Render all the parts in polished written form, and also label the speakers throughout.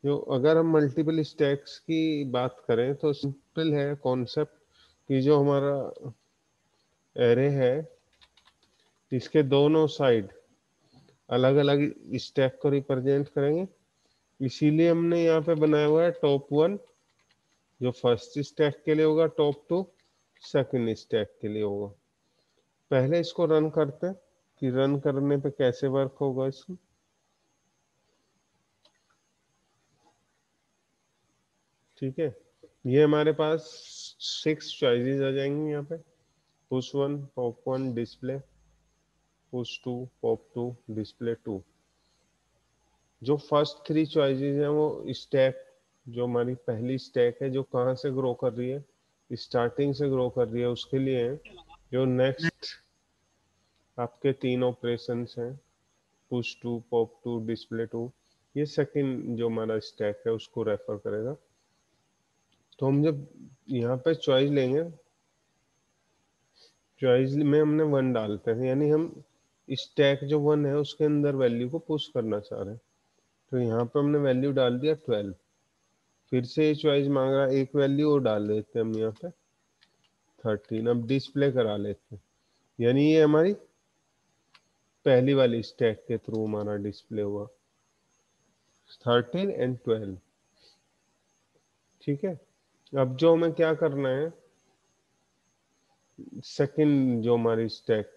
Speaker 1: जो अगर हम मल्टीपल स्टैक्स की बात करें तो सिंपल है कॉन्सेप्ट कि जो हमारा एरे है इसके दोनों साइड अलग अलग स्टैक को रिप्रेजेंट करेंगे, इसीलिए हमने यहाँ पे बनाया हुआ है टॉप वन जो फर्स्ट स्टैक के लिए होगा, टॉप टू सेकंड स्टैक के लिए होगा। पहले इसको रन करते हैं कि रन करने पे कैसे वर्क होगा इसको। ठीक है, ये हमारे पास 6 चॉइसेस आ जाएंगी यहाँ पे, push one, pop one, display, push two, pop two, display two. जो फर्स्ट 3 चॉइसेस हैं वो स्टैक, जो हमारी पहली स्टैक है जो कहाँ से ग्रो कर रही है, स्टार्टिंग से ग्रो कर रही है उसके लिए है। जो नेक्स्ट आपके 3 ऑपरेशंस हैं, push two, pop two, display two, ये सेकंड जो हमारा स्टैक है उसको रेफर करेगा। तो हम जब यहाँ पे चॉइस लेंगे, चॉइस में हमने 1 डालते हैं, यानी हम स्टैक जो 1 है उसके अंदर वैल्यू को पुश करना चाह रहे हैं। तो यहाँ पे हमने वैल्यू डाल दिया 12। फिर से ये चॉइस मांग रहा है, एक वैल्यू और डाल देते हैं हम यहाँ पे 13। अब डिस्प्ले करा लेते हैं, यानी ये हमारी पहली वाली स्टैक के थ्रू हमारा डिस्प्ले हुआ 13 एंड 12। ठीक है, अब जो हमें क्या करना है, सेकंड जो हमारी स्टैक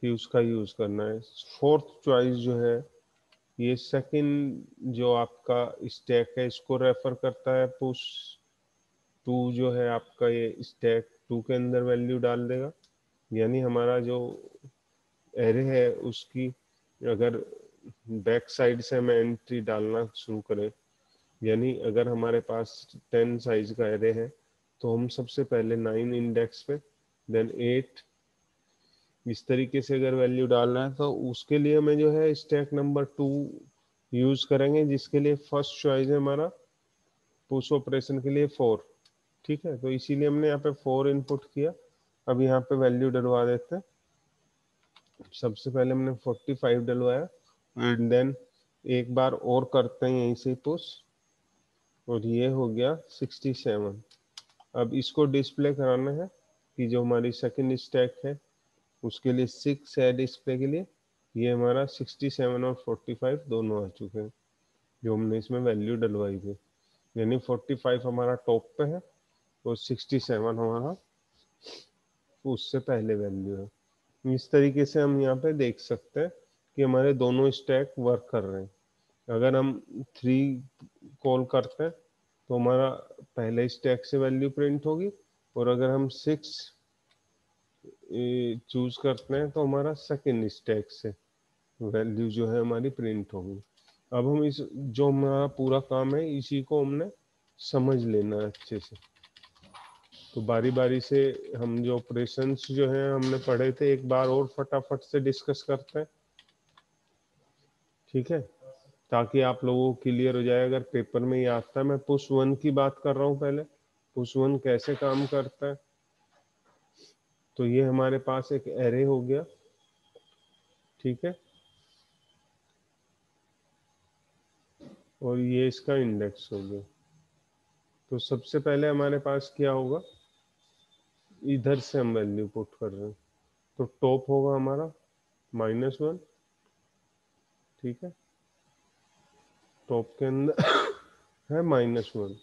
Speaker 1: थी उसका यूज करना है। फोर्थ चॉइस जो है ये सेकंड जो आपका स्टैक है इसको रेफर करता है, पुश टू जो है आपका ये स्टैक टू के अंदर वैल्यू डाल देगा। यानी हमारा जो एरे है उसकी अगर बैक साइड से हमें एंट्री डालना शुरू करें, यानी अगर हमारे पास 10 साइज का एरे है तो हम सबसे पहले 9 इंडेक्स पे, देन 8, इस तरीके से अगर वैल्यू डालना है तो उसके लिए हमें जो है स्टैक नंबर 2 यूज करेंगे, जिसके लिए फर्स्ट चॉइस है हमारा पुश ऑपरेशन के लिए 4। ठीक है, तो इसीलिए हमने यहाँ पे 4 इनपुट किया। अब यहाँ पे वैल्यू डलवा देते हैं। सबसे पहले हमने 45 डलवाया एंड देन एक बार और करते हैं यहीं से पुश, और ये हो गया 67। अब इसको डिस्प्ले कराना है कि जो हमारी सेकंड स्टैक है उसके लिए 6 है डिस्प्ले के लिए। ये हमारा 67 और 45 दोनों आ चुके हैं जो हमने इसमें वैल्यू डलवाई थी, यानी 45 हमारा टॉप पे है और 67 हमारा उससे पहले वैल्यू है। इस तरीके से हम यहाँ पे देख सकते हैं कि हमारे दोनों स्टैक वर्क कर रहे हैं। अगर हम 3 कॉल करते हैं तो हमारा पहले स्टैक से वैल्यू प्रिंट होगी, और अगर हम 6 चूज करते हैं तो हमारा सेकंड स्टैक से वैल्यू जो है हमारी प्रिंट होगी। अब हम इस जो हमारा पूरा काम है इसी को हमने समझ लेना है अच्छे से। तो बारी बारी से हम जो ऑपरेशंस जो हैं हमने पढ़े थे एक बार और फटाफट से डिस्कस करते हैं। ठीक है, ताकि आप लोगों को क्लियर हो जाए। अगर पेपर में ये आता है, मैं पुश वन की बात कर रहा हूँ पहले, पुश वन कैसे काम करता है। तो ये हमारे पास एक एरे हो गया। ठीक है, और ये इसका इंडेक्स हो गया। तो सबसे पहले हमारे पास क्या होगा, इधर से हम वैल्यू पुट कर रहे हैं, तो टॉप होगा हमारा -1। ठीक है, टॉप के अंदर है -1।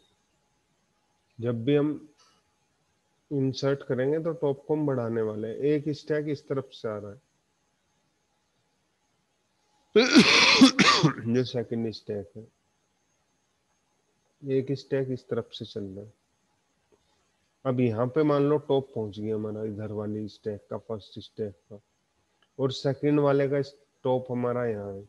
Speaker 1: जब भी हम इंसर्ट करेंगे तो टॉप को हम बढ़ाने वाले हैं। एक स्टैक इस तरफ से आ रहा है जो सेकंड स्टैक है, एक स्टैक इस तरफ से चल रहा है। अब यहाँ पे मान लो टॉप पहुंच गया हमारा इधर वाली स्टैक का, फर्स्ट स्टैक का, और सेकंड वाले का टॉप हमारा यहाँ है।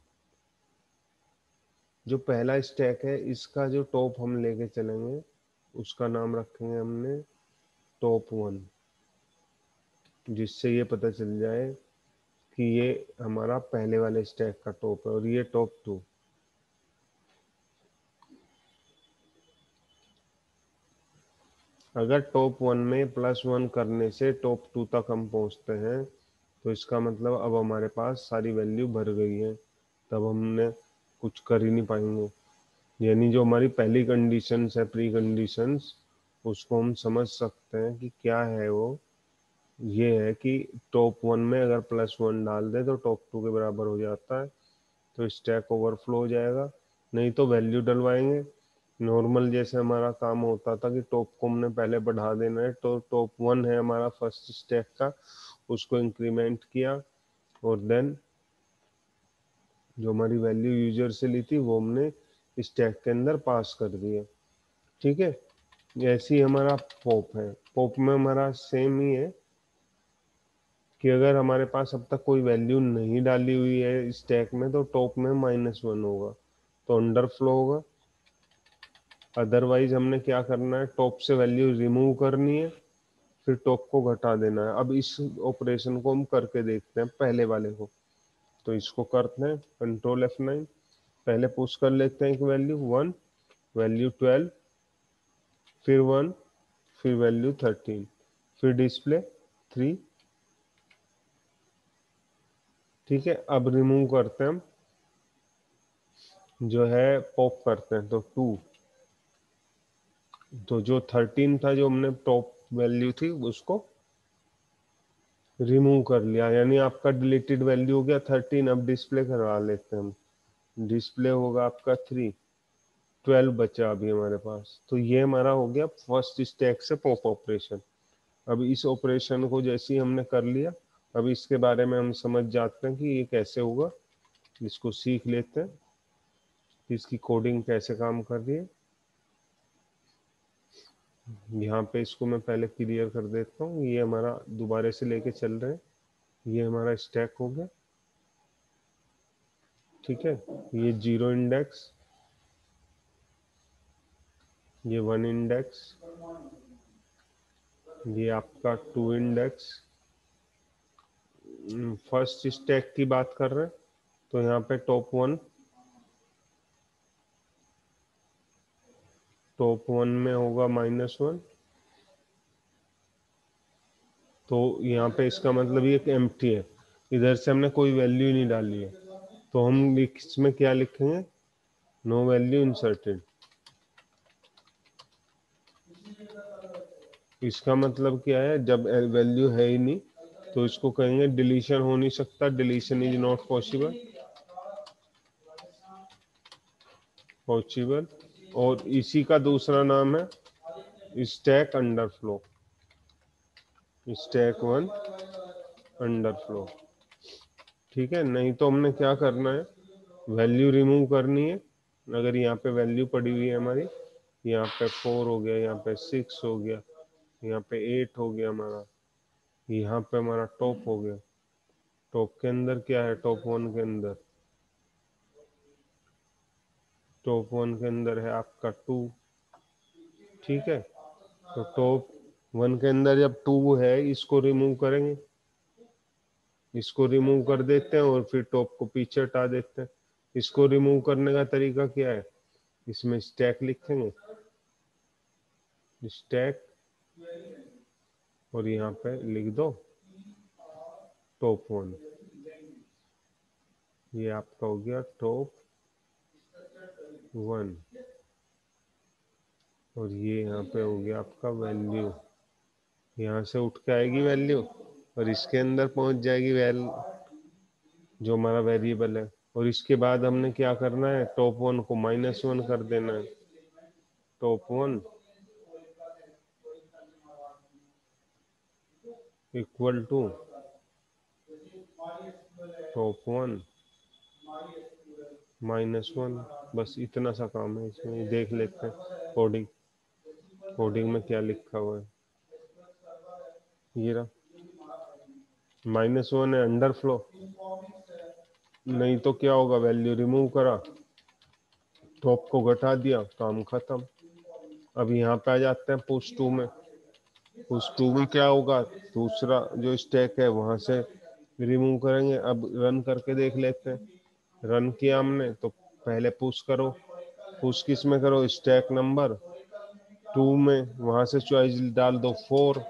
Speaker 1: जो पहला स्टैक है इसका जो टॉप हम लेके चलेंगे उसका नाम रखेंगे हमने टॉप 1, जिससे ये पता चल जाए कि ये हमारा पहले वाले स्टैक का टॉप है और ये टॉप 2। अगर टॉप 1 में +1 करने से टॉप 2 तक हम पहुंचते हैं तो इसका मतलब अब हमारे पास सारी वैल्यू भर गई है, तब हमने कुछ कर ही नहीं पाएंगे। यानी जो हमारी पहली कंडीशंस है, प्री कंडीशंस, उसको हम समझ सकते हैं कि क्या है वो। ये है कि टॉप 1 में अगर +1 डाल दे तो टॉप 2 के बराबर हो जाता है, तो स्टैक ओवरफ्लो हो जाएगा। नहीं तो वैल्यू डलवाएंगे नॉर्मल, जैसे हमारा काम होता था कि टॉप को हमने पहले बढ़ा देना है, तो टॉप 1 है हमारा फर्स्ट स्टैक का, उसको इंक्रीमेंट किया और देन जो हमारी वैल्यू यूजर से ली थी वो हमने स्टैक के अंदर पास कर दिया। ठीक है, ऐसे ही हमारा पॉप है। पॉप में हमारा सेम ही है कि अगर हमारे पास अब तक कोई वैल्यू नहीं डाली हुई है स्टैक में तो टॉप में -1 होगा, तो अंडर फ्लो होगा। अदरवाइज हमने क्या करना है, टॉप से वैल्यू रिमूव करनी है, फिर टॉप को घटा देना है। अब इस ऑपरेशन को हम करके देखते हैं पहले वाले को। तो इसको करते हैं कंट्रोल F9, पहले पुश कर लेते हैं एक वैल्यू 1, वैल्यू 12, फिर 1, फिर वैल्यू 13, फिर डिस्प्ले 3। ठीक है, अब रिमूव करते हैं हम, जो है पॉप करते हैं तो 2, तो जो 13 था जो हमने टॉप वैल्यू थी उसको रिमूव कर लिया, यानी आपका डिलीटेड वैल्यू हो गया 13। अब डिस्प्ले करवा लेते हैं हम, डिस्प्ले होगा आपका 3, 12 बचा अभी हमारे पास। तो ये हमारा हो गया फर्स्ट स्टैक से पॉप ऑपरेशन। अब इस ऑपरेशन को जैसे ही हमने कर लिया, अब इसके बारे में हम समझ जाते हैं कि ये कैसे होगा, इसको सीख लेते हैं कि इसकी कोडिंग कैसे काम कर रही है। यहाँ पे इसको मैं पहले क्लियर कर देता हूँ, ये हमारा दोबारा से लेके चल रहे हैं। ये हमारा स्टैक हो गया। ठीक है, ये 0 इंडेक्स, ये 1 इंडेक्स, ये आपका 2 इंडेक्स। फर्स्ट स्टैक की बात कर रहे हैं तो यहाँ पे टॉप 1 में होगा -1, तो यहाँ पे इसका मतलब ये एम्प्टी है, इधर से हमने कोई वैल्यू नहीं डाली है। तो हम इसमें क्या लिखेंगे, नो वैल्यू इंसर्टेड। इसका मतलब क्या है, जब वैल्यू है ही नहीं तो इसको कहेंगे डिलीशन हो नहीं सकता, deletion is not possible, possible. और इसी का दूसरा नाम है स्टैक अंडरफ्लो, स्टैक 1 अंडरफ्लो। ठीक है, नहीं तो हमने क्या करना है, वैल्यू रिमूव करनी है। अगर यहाँ पे वैल्यू पड़ी हुई है हमारी, यहाँ पे 4 हो गया, यहाँ पे 6 हो गया, यहाँ पे 8 हो गया हमारा, यहाँ पे हमारा टॉप हो गया। टॉप के अंदर क्या है, टॉप 1 के अंदर, टॉप 1 के अंदर है आपका 2। ठीक है, तो टॉप 1 के अंदर जब 2 है, इसको रिमूव करेंगे, इसको रिमूव कर देते हैं और फिर टॉप को पीछे हटा देते हैं। इसको रिमूव करने का तरीका क्या है, इसमें स्टैक लिखेंगे, स्टैक, और यहाँ पे लिख दो टॉप 1। ये आपका हो गया टॉप 1, और ये यहाँ पे हो गया आपका वैल्यू। यहाँ से उठ के आएगी वैल्यू और इसके अंदर पहुंच जाएगी जो हमारा वेरिएबल है। और इसके बाद हमने क्या करना है, टॉप 1 को -1 कर देना है। Top 1 equal to top 1 -1। बस इतना सा काम है इसमें, देख लेते हैं कोडिंग, कोडिंग में क्या लिखा हुआ है। ये रहा -1 है अंडरफ्लो, नहीं तो क्या होगा, वैल्यू रिमूव करा, टॉप को घटा दिया, काम खत्म। अब यहाँ पे आ जाते हैं पुश 2 में। पुश 2 में क्या होगा, दूसरा जो स्टैक है वहां से रिमूव करेंगे। अब रन करके देख लेते हैं। रन किया हमने तो पहले पुश करो, पुश किस में करो, स्टैक नंबर 2 में, वहां से चॉइस डाल दो 4,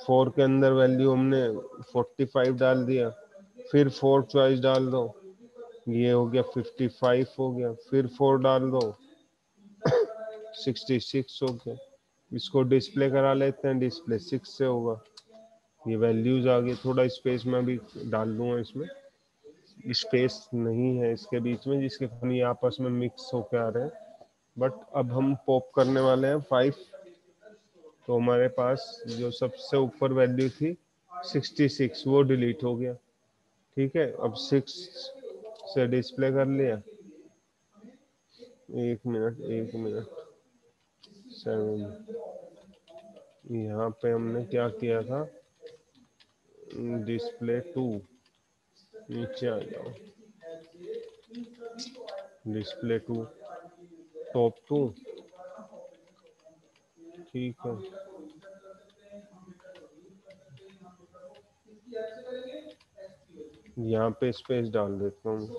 Speaker 1: 4 के अंदर वैल्यू हमने 45 डाल दिया, फिर 4 चॉइस डाल दो, ये हो गया 55 हो गया, फिर 4 डाल दो, 66 हो गया। इसको डिस्प्ले करा लेते हैं, डिस्प्ले 6 से होगा। ये वैल्यूज आ गई। थोड़ा स्पेस में भी डाल दूंगा, इसमें स्पेस नहीं है इसके बीच में, जिसके कारण ये आपस में मिक्स होके आ रहे हैं। बट अब हम पॉप करने वाले हैं 5। तो हमारे पास जो सबसे ऊपर वैल्यू थी 66, वो डिलीट हो गया। ठीक है, अब 6 से डिस्प्ले कर लिया। एक मिनट, 7। यहाँ पे हमने क्या किया था, डिस्प्ले 2, नीचे आ जाओ, डिस्प्ले 2, टॉप 2। ठीक है, यहाँ पे स्पेस डाल देता हूँ,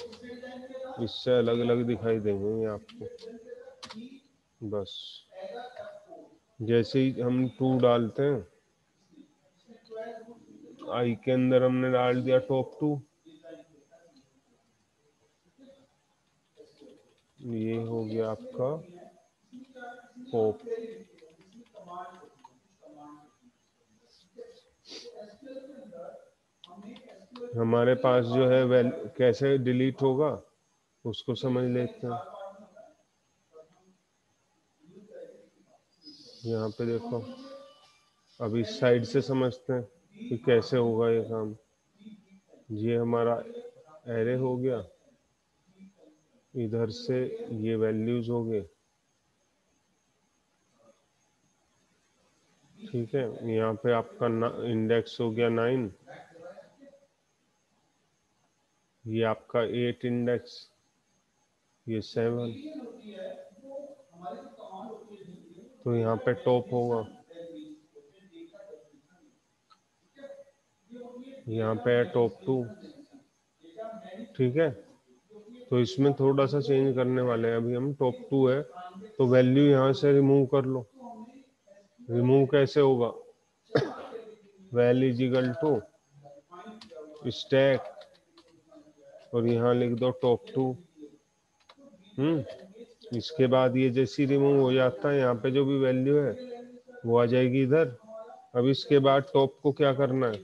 Speaker 1: इससे अलग अलग दिखाई देंगे ये आपको। बस जैसे ही हम 2 डालते हैं, आई के अंदर हमने डाल दिया टॉप 2। ये हो गया आपका पॉप। हमारे पास जो है कैसे डिलीट होगा उसको समझ लेते हैं। यहाँ पे देखो, अब इस साइड से समझते हैं कि कैसे होगा ये काम। ये हमारा एरे हो गया, इधर से ये वैल्यूज हो गए। ठीक है, यहाँ पे आपका इंडेक्स हो गया 9, ये आपका 8 इंडेक्स, ये 7। तो यहाँ पे टॉप होगा, यहाँ पे है टॉप 2। ठीक है, तो इसमें थोड़ा सा चेंज करने वाले हैं। अभी हम टॉप 2 है तो वैल्यू यहाँ से रिमूव कर लो। रिमूव कैसे होगा, val is equal to stack, और यहाँ लिख दो टॉप 2। इसके बाद ये जैसी रिमूव हो जाता है, यहाँ पे जो भी वैल्यू है वो आ जाएगी इधर। अब इसके बाद टॉप को क्या करना है,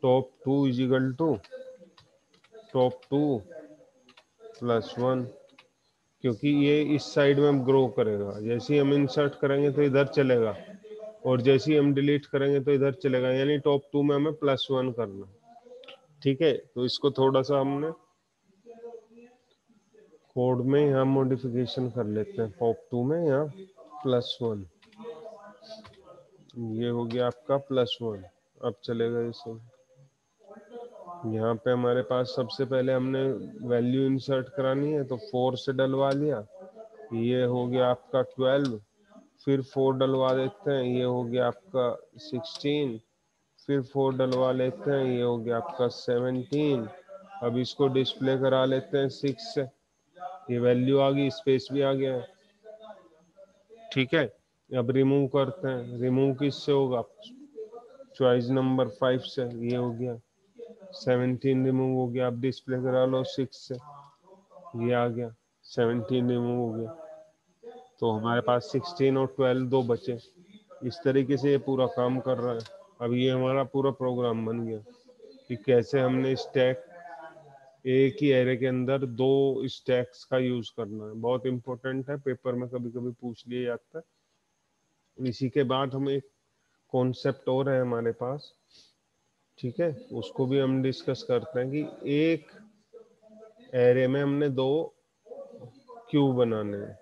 Speaker 1: top 2 is equal to top 2 plus 1, क्योंकि ये इस साइड में ग्रो करेगा। जैसे ही हम इंसर्ट करेंगे तो इधर चलेगा, और जैसे ही हम डिलीट करेंगे तो इधर चलेगा, यानी टॉप 2 में हमें +1 करना। ठीक है, तो इसको थोड़ा सा हमने कोड में यहाँ मॉडिफिकेशन कर लेते हैं। टॉप 2 में यहाँ +1, ये हो गया आपका +1। अब चलेगा इसे। यहाँ पे हमारे पास सबसे पहले हमने वैल्यू इंसर्ट करानी है, तो 4 से डलवा लिया, ये हो गया आपका 12। फिर 4 डलवा देते हैं, ये हो गया आपका 16। फिर 4 डलवा लेते हैं, ये हो गया आपका 17। अब इसको डिस्प्ले करा लेते हैं 6 से, ये वैल्यू आ गई, स्पेस भी आ गया है। ठीक है, अब रिमूव करते हैं। रिमूव किससे होगा, चॉइस नंबर 5 से, ये हो गया 17 रिमूव हो गया। अब डिस्प्ले करा लो 6 से, ये आ गया 17 रिमूव हो गया। तो हमारे पास 16 और 12 दो बचे। इस तरीके से ये पूरा काम कर रहा है। अब ये हमारा पूरा प्रोग्राम बन गया कि कैसे हमने स्टैक, एक ही एरे के अंदर 2 स्टैक्स का यूज करना है। बहुत इंपॉर्टेंट है, पेपर में कभी कभी पूछ लिया जाता है। इसी के बाद हम एक कॉन्सेप्ट और है हमारे पास, ठीक है, उसको भी हम डिस्कस करते हैं कि एक एरे में हमने 2 क्यू बनाने हैं,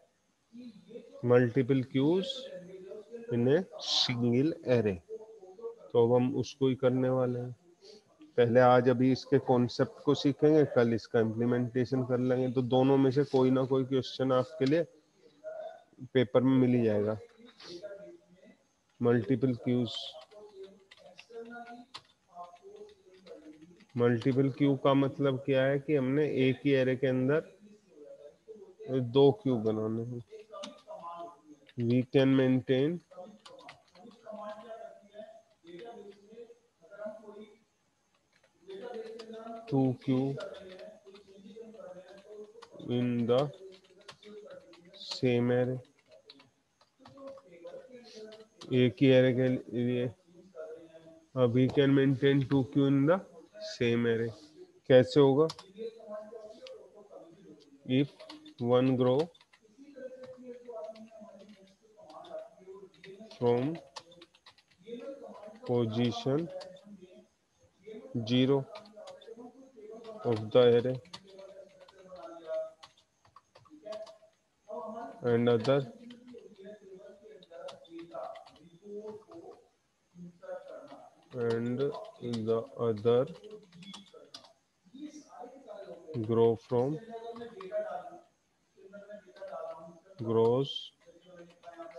Speaker 1: multiple queues in a single array. तो अब हम उसको ही करने वाले हैं। पहले आज अभी इसके कॉन्सेप्ट को सीखेंगे, कल इसका इम्प्लीमेंटेशन कर लेंगे। तो दोनों में से कोई ना कोई क्वेश्चन आपके लिए पेपर में मिल ही जाएगा। मल्टीपल क्यूज, मल्टीपल क्यू का मतलब क्या है कि हमने एक ही एरे के अंदर 2 क्यू बनाने हैं। We can maintain two queue in the same array. एक ही एरे के लिए we can maintain two queue in the same array. कैसे होगा? If one grow from position 0 of the array and other and the other grow from grows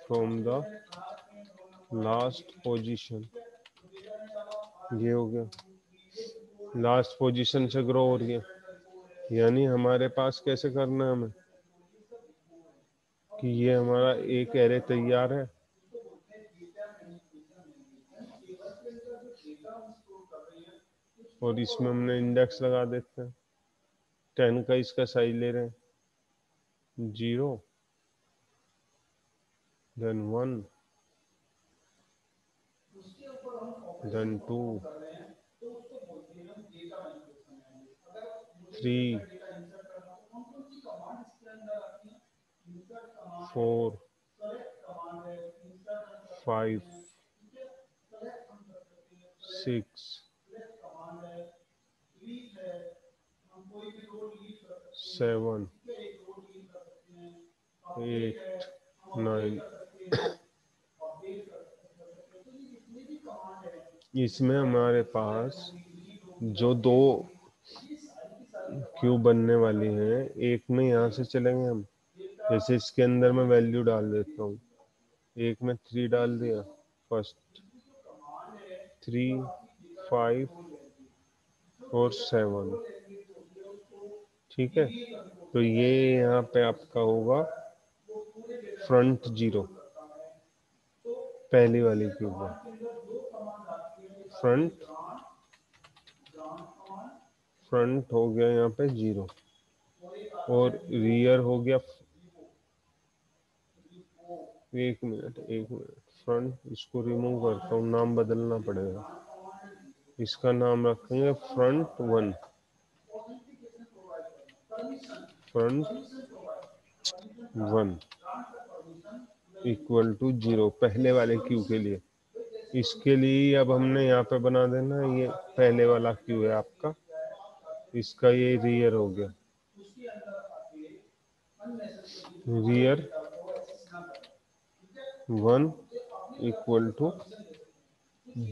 Speaker 1: from the last position। ये हो गया, last position से grow हो रही है। यानी हमारे पास कैसे करना है हमें कि ये हमारा एक एरे तैयार है, और इसमें हमने इंडेक्स लगा देते हैं। 10 का इसका साइज ले रहे हैं, 0 then 1 then 2 3 4 5 6 7 8 9। इसमें हमारे पास जो दो क्यूब बनने वाली हैं, एक में यहाँ से चलेंगे हम। जैसे इसके अंदर मैं वैल्यू डाल देता हूँ, एक में 3 डाल दिया, फर्स्ट 3 5 और 7। ठीक है, तो ये यहाँ पे आपका होगा फ्रंट 0, पहली वाली क्यूब में फ्रंट फ्रंट हो गया यहाँ पे 0, और रियर हो गया, एक मिनट फ्रंट, इसको रिमूव करता हूँ, नाम बदलना पड़ेगा। इसका नाम रखेंगे फ्रंट 1, फ्रंट 1 इक्वल टू 0 पहले वाले क्यू के लिए। इसके लिए अब हमने यहाँ पे बना देना, ये पहले वाला क्यू है आपका, इसका ये रियर हो गया, रियर 1 इक्वल टू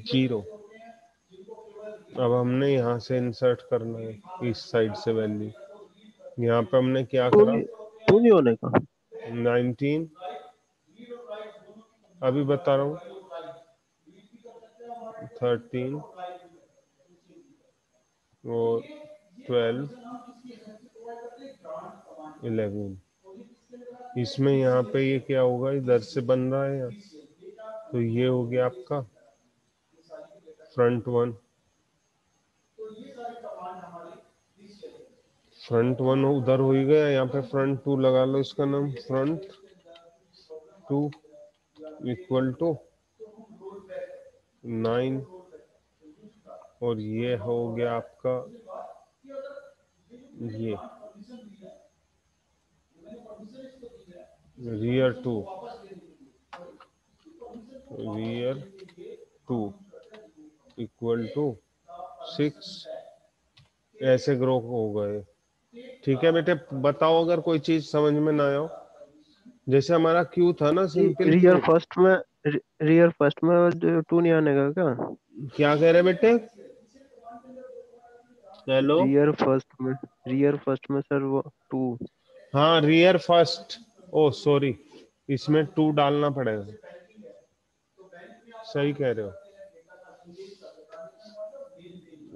Speaker 1: 0। अब हमने यहाँ से इंसर्ट करना है इस साइड से वैल्यू। यहाँ पे हमने क्या
Speaker 2: टू
Speaker 1: करा,
Speaker 2: नहीं होने का।
Speaker 1: 19 अभी बता रहा हूँ, 13 और 12 11। इसमें यहाँ पे ये क्या होगा, इधर से बन रहा है यहाँ, तो ये हो गया आपका फ्रंट 1। फ्रंट 1 उधर हो ही गया, यहाँ पे फ्रंट 2 लगा लो, इसका नाम फ्रंट 2 इक्वल टू 9, और ये हो गया आपका ये रियर 2 इक्वल टू 6। ऐसे ग्रो हो गए। ठीक है बेटे, बताओ अगर कोई चीज समझ में ना आयो। जैसे हमारा क्यू था ना, सिंपल
Speaker 2: रियर
Speaker 1: क्यू।
Speaker 2: फर्स्ट में रियर फर्स्ट में टू नहीं आने का क्या?
Speaker 1: क्या कह रहे बेटे? हेलो।
Speaker 2: रियर फर्स्ट में सर वो टू।
Speaker 1: हाँ, रियर फर्स्ट, ओ सॉरी, इसमें 2 डालना पड़ेगा। सही कह रहे हो,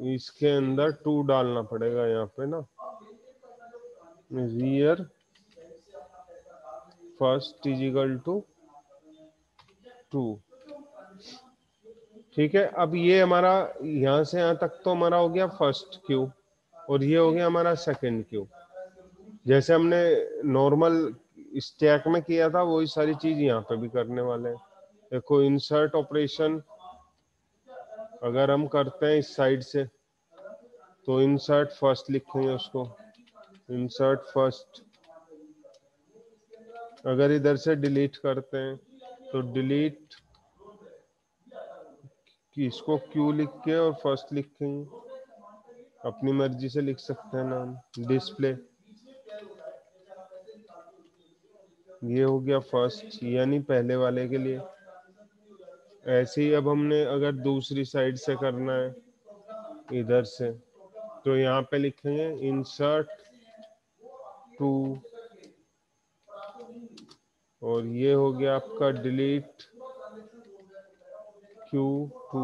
Speaker 1: इसके अंदर 2 डालना पड़ेगा यहाँ पे ना, rear first is equal to 2। ठीक है, अब ये हमारा यहाँ से यहाँ तक तो हमारा हो गया फर्स्ट क्यू, और ये हो गया हमारा सेकंड क्यू। जैसे हमने नॉर्मल स्टैक में किया था, वही सारी चीज यहाँ पे भी करने वाले हैं। देखो इंसर्ट ऑपरेशन अगर हम करते हैं इस साइड से तो इंसर्ट फर्स्ट लिखेंगे उसको, इंसर्ट फर्स्ट। अगर इधर से डिलीट करते हैं तो डिलीट इसको क्यू लिख के और फर्स्ट लिखेंगे, अपनी मर्जी से लिख सकते हैं नाम। डिस्प्ले ये हो गया फर्स्ट, यानी पहले वाले के लिए। ऐसे ही अब हमने अगर दूसरी साइड से करना है इधर से तो यहाँ पे लिखेंगे इंसर्ट टू, और ये हो गया आपका डिलीट क्यू टू,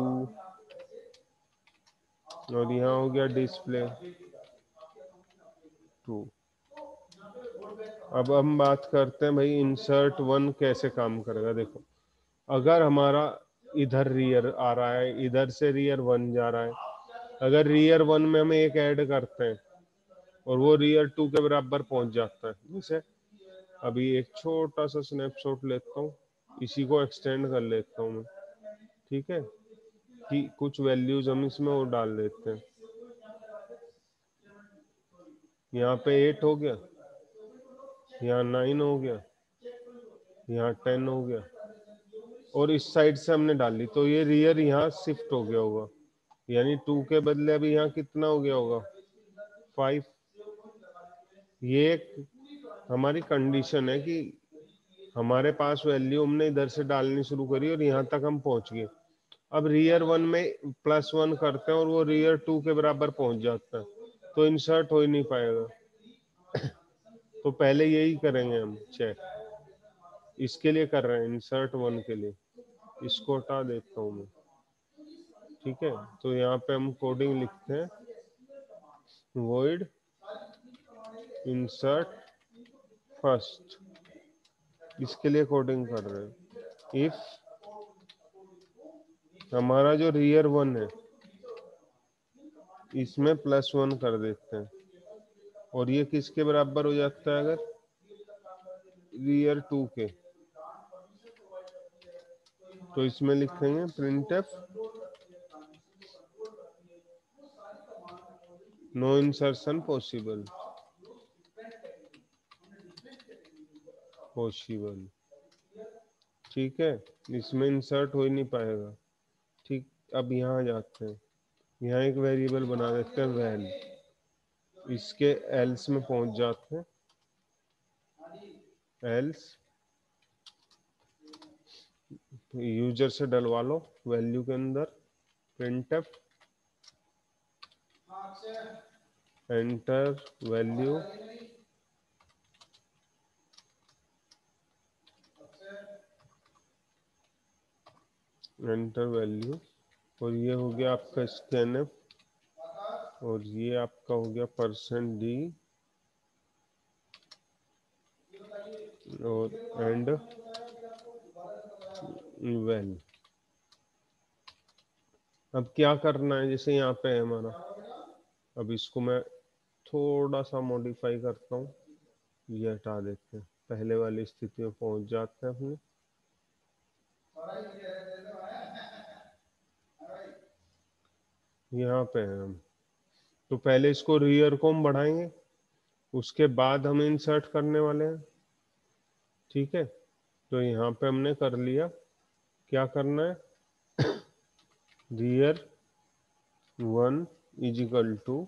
Speaker 1: और यहाँ हो गया डिस्प्ले टू। अब हम बात करते हैं भाई इंसर्ट वन कैसे काम करेगा। देखो अगर हमारा इधर रियर आ रहा है, इधर से रियर वन जा रहा है, अगर रियर वन में हम एक ऐड करते हैं और वो रियर टू के बराबर पहुंच जाता है, जैसे अभी एक छोटा सा स्नैपशॉट लेता हूँ, इसी को एक्सटेंड कर लेता हूँ मैं, ठीक है, कि कुछ वैल्यूज हम इसमें और डाल देते हैं। यहाँ पे 8 हो गया, यहाँ 9 हो गया, यहाँ 10 हो गया, और इस साइड से हमने डाली तो ये रियर यहाँ शिफ्ट हो गया होगा, यानी 2 के बदले अभी यहाँ कितना हो गया होगा 5। ये एक हमारी कंडीशन है कि हमारे पास वैल्यू हमने इधर से डालनी शुरू करी और यहाँ तक हम पहुंच गए। अब रियर वन में +1 करते हैं और वो रियर टू के बराबर पहुंच जाता है, तो इंसर्ट हो ही नहीं पाएगा। तो पहले यही करेंगे हम चेक, इसके लिए कर रहे हैं इंसर्ट वन के लिए। इसको हटा देता हूँ मैं, ठीक है। तो यहाँ पे हम कोडिंग लिखते हैं void insert first, इसके लिए कोडिंग कर रहे हैं। इफ हमारा जो रियर वन है इसमें +1 कर देते हैं और ये किसके बराबर हो जाता है अगर रियर टू के, तो इसमें लिखेंगे printf नो इंसर्शन पॉसिबल, ठीक है, इसमें इंसर्ट हो ही नहीं पाएगा। ठीक, अब यहाँ जाते हैं, यहाँ एक वेरिएबल बना देते हैं वैल, इसके एल्स में पहुंच जाते हैं, एल्स यूजर से डलवा लो वैल्यू के अंदर printf enter value, enter value, और ये हो गया आपका स्कैनफ, और ये आपका हो गया %d, और एंड वेल। अब क्या करना है, जैसे यहाँ पे है हमारा, अब इसको मैं थोड़ा सा मॉडिफाई करता हूँ, ये हटा देते हैं, पहले वाली स्थिति में पहुंच जाते हैं अपने। यहाँ पे हैं हम, तो पहले इसको रियर को हम बढ़ाएंगे, उसके बाद हम इंसर्ट करने वाले हैं, ठीक है। तो यहाँ पे हमने कर लिया, क्या करना है, rear one is equal to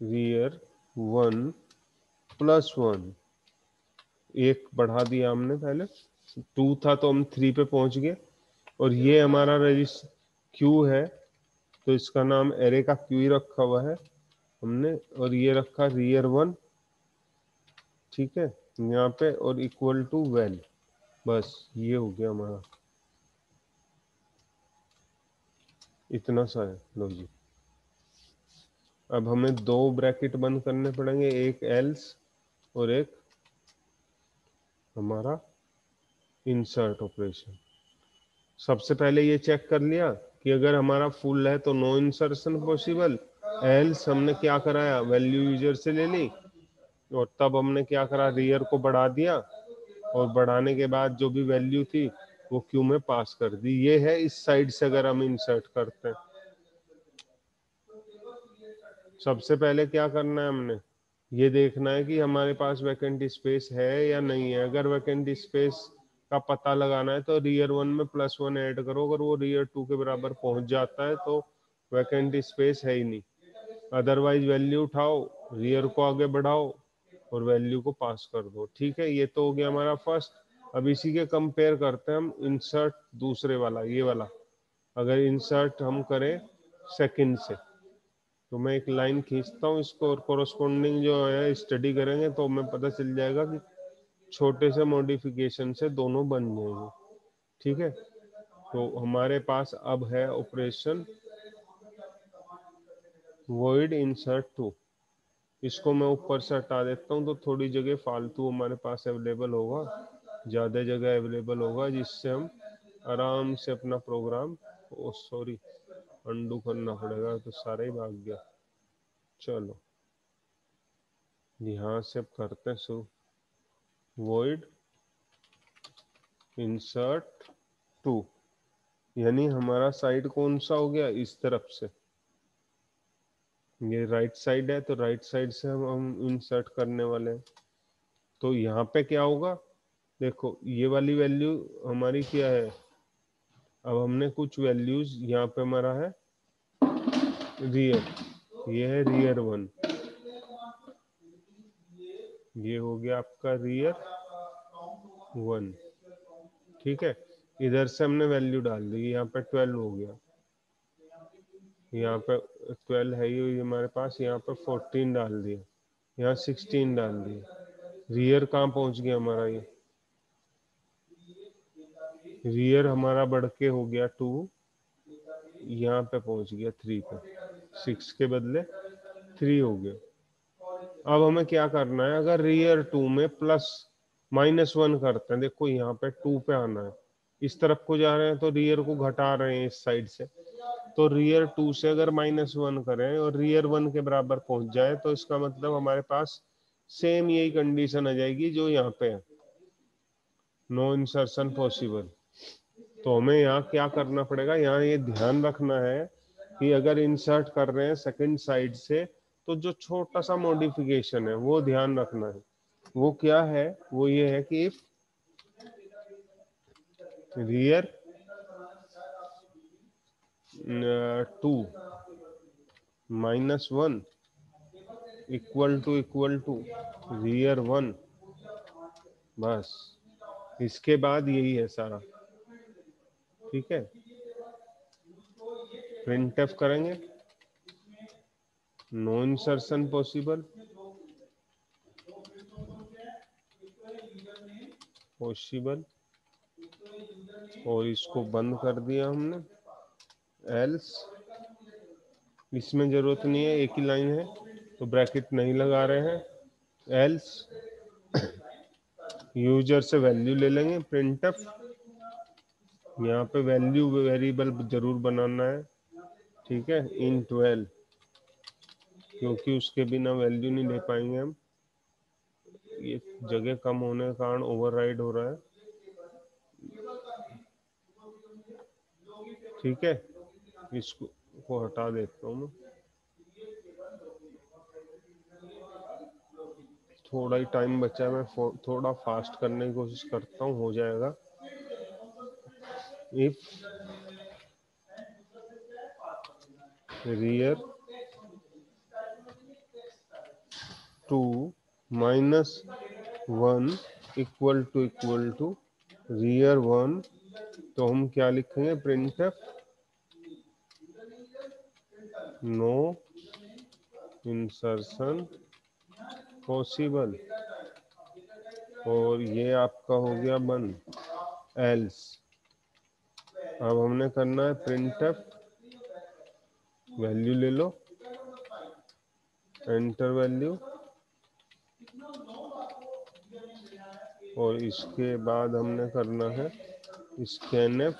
Speaker 1: rear one +1, एक बढ़ा दिया हमने, पहले 2 था तो हम 3 पे पहुंच गए, और ये हमारा रजिस्टर क्यू है तो इसका नाम एरे का क्यू ही रखा हुआ है हमने, और ये रखा रियर वन, ठीक है, यहाँ पे, और इक्वल टू वेल, बस ये हो गया हमारा, इतना सा है लॉजिक। अब हमें 2 ब्रैकेट बंद करने पड़ेंगे, एक एल्स और एक हमारा इंसर्ट ऑपरेशन। सबसे पहले ये चेक कर लिया कि अगर हमारा फुल है तो नो इंसर्शन पॉसिबल, एल्स हमने क्या कराया, वैल्यू यूजर से ले ली, और तब हमने क्या करा, रियर को बढ़ा दिया, और बढ़ाने के बाद जो भी वैल्यू थी वो क्यू में पास कर दी। ये है इस साइड से अगर हम इंसर्ट करते हैं। सबसे पहले क्या करना है, हमने ये देखना है कि हमारे पास वैकेंट स्पेस है या नहीं है। अगर वैकेंट स्पेस का पता लगाना है तो रियर 1 में +1 ऐड करो। अगर वो रियर 2 के बराबर पहुंच जाता है तो वैकेंट स्पेस है ही नहीं। अदरवाइज वैल्यू उठाओ, रियर को आगे बढ़ाओ और वैल्यू को पास कर दो। ठीक है, ये तो हो गया हमारा फर्स्ट। अब इसी के कंपेयर करते हैं हम इंसर्ट दूसरे वाला, ये वाला। अगर इंसर्ट हम करें सेकंड से, तो मैं एक लाइन खींचता हूँ इसको और कोरस्पोंडिंग जो है स्टडी करेंगे तो हमें पता चल जाएगा कि छोटे से मॉडिफिकेशन से दोनों बन जाएंगे। ठीक है, तो हमारे पास अब है ऑपरेशन वॉइड इंसर्ट टू। इसको मैं ऊपर से हटा देता हूँ तो थोड़ी जगह फालतू हमारे पास अवेलेबल होगा, ज़्यादा जगह अवेलेबल होगा, जिससे हम आराम से अपना प्रोग्राम, ओ सॉरी अंडू करना पड़ेगा तो सारा ही भाग गया। चलो यहाँ से अब करते हैं शुरू। वॉइड इंसर्ट टू, यानी हमारा साइड कौन सा हो गया, इस तरफ से। ये राइट साइड है तो राइट साइड से हम इंसर्ट करने वाले हैं। तो यहाँ पे क्या होगा, देखो ये वाली वैल्यू हमारी क्या है। अब हमने कुछ वैल्यूज यहाँ पे हमारा है रियर, ये है रियर 1, ये हो गया आपका रियर 1। ठीक है, इधर से हमने वैल्यू डाल दी, यहाँ पे 12 हो गया, यहाँ पे 12 है ही हमारे पास, यहाँ पे 14 डाल दिया, यहाँ 16 डाल दिया। रियर कहाँ पहुंच गया हमारा, ये रियर हमारा बढ़ के हो गया 2, यहाँ पे पहुंच गया 3 पे, 6 के बदले 3 हो गया। अब हमें क्या करना है, अगर रियर 2 में +-1 करते हैं, देखो यहाँ पे 2 पे आना है, इस तरफ को जा रहे हैं तो रियर को घटा रहे हैं इस साइड से। तो रियर 2 से अगर -1 करें और रियर 1 के बराबर पहुंच जाए तो इसका मतलब हमारे पास सेम यही कंडीशन आ जाएगी जो यहाँ पे है, नो इंसर्शन पॉसिबल। तो हमें यहाँ क्या करना पड़ेगा, यहाँ ये ध्यान रखना है कि अगर इंसर्ट कर रहे हैं सेकंड साइड से तो जो छोटा सा मॉडिफिकेशन है वो ध्यान रखना है। वो क्या है, वो ये है कि if rear 2 -1 equal to rear 1, बस इसके बाद यही है सारा। ठीक है, प्रिंटफ करेंगे, नो इंसर्शन पॉसिबल, और इसको बंद कर दिया हमने। एल्स, इसमें जरूरत नहीं है, एक ही लाइन है तो ब्रैकेट नहीं लगा रहे हैं। एल्स यूजर से वैल्यू ले लेंगे, प्रिंटफ, यहाँ पे वैल्यू वेरिएबल जरूर बनाना है। ठीक है, इन 12, क्योंकि उसके बिना वैल्यू नहीं ले पाएंगे हम, ये जगह कम होने के कारण ओवरराइड हो रहा है। ठीक है, इसको को हटा देता हूँ मैं, थोड़ा ही टाइम बचा है, मैं थोड़ा फास्ट करने की कोशिश करता हूँ, हो जाएगा। If rear 2 -1 equal to rear 1, तो हम क्या लिखेंगे, प्रिंटफ नो इंसर्शन पॉसिबल, और ये आपका हो गया बंद। एल्स अब हमने करना है प्रिंटफ, वैल्यू ले लो, एंटर वैल्यू, और इसके बाद हमने करना है स्कैनफ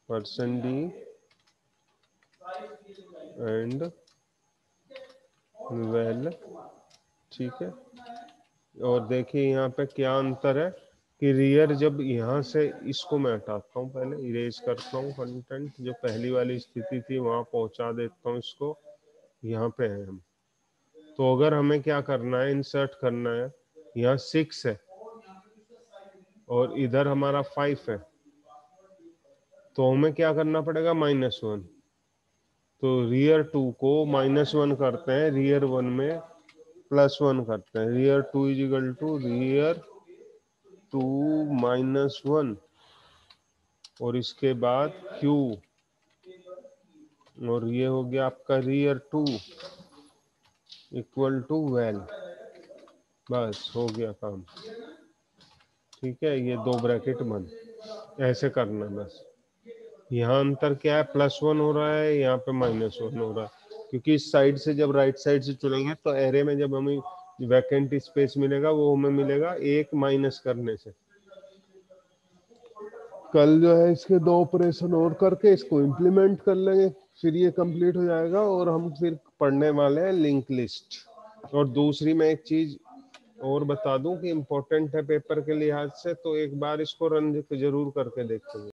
Speaker 1: %d एंड वेल। ठीक है, और देखिए यहाँ पे क्या अंतर है कि रियर जब यहाँ से इसको मैं हटाता हूँ, पहले इरेज करता हूँ कंटेंट, जो पहली वाली स्थिति थी वहां पहुंचा देता हूँ इसको, यहाँ पे है हम। तो अगर हमें क्या करना है, इंसर्ट करना है, यहाँ 6 है और इधर हमारा 5 है, तो हमें क्या करना पड़ेगा, -1। तो रियर 2 को -1 करते हैं, रियर 1 में +1 करते हैं। Rear 2 is equal to rear 2 -1, और इसके बाद Q, और ये हो गया आपका रियर 2 इक्वल टू वेल। बस हो गया काम। ठीक है, ये 2 ब्रैकेट बंद। ऐसे करना है बस। यहाँ अंतर क्या है, +1 हो रहा है, यहाँ पे -1 हो रहा है, क्योंकि इस साइड से जब राइट साइड से चुनेंगे तो एरे में जब हमें वैकेंट स्पेस मिलेगा वो हमें मिलेगा 1 माइनस करने से। कल जो है इसके 2 ऑपरेशन और करके इसको इम्प्लीमेंट कर लेंगे, फिर ये कंप्लीट हो जाएगा और हम फिर पढ़ने वाले हैं लिंक लिस्ट। और दूसरी मैं एक चीज और बता दूं कि इम्पोर्टेंट है पेपर के लिहाज से, तो एक बार इसको रन जरूर करके देखेंगे।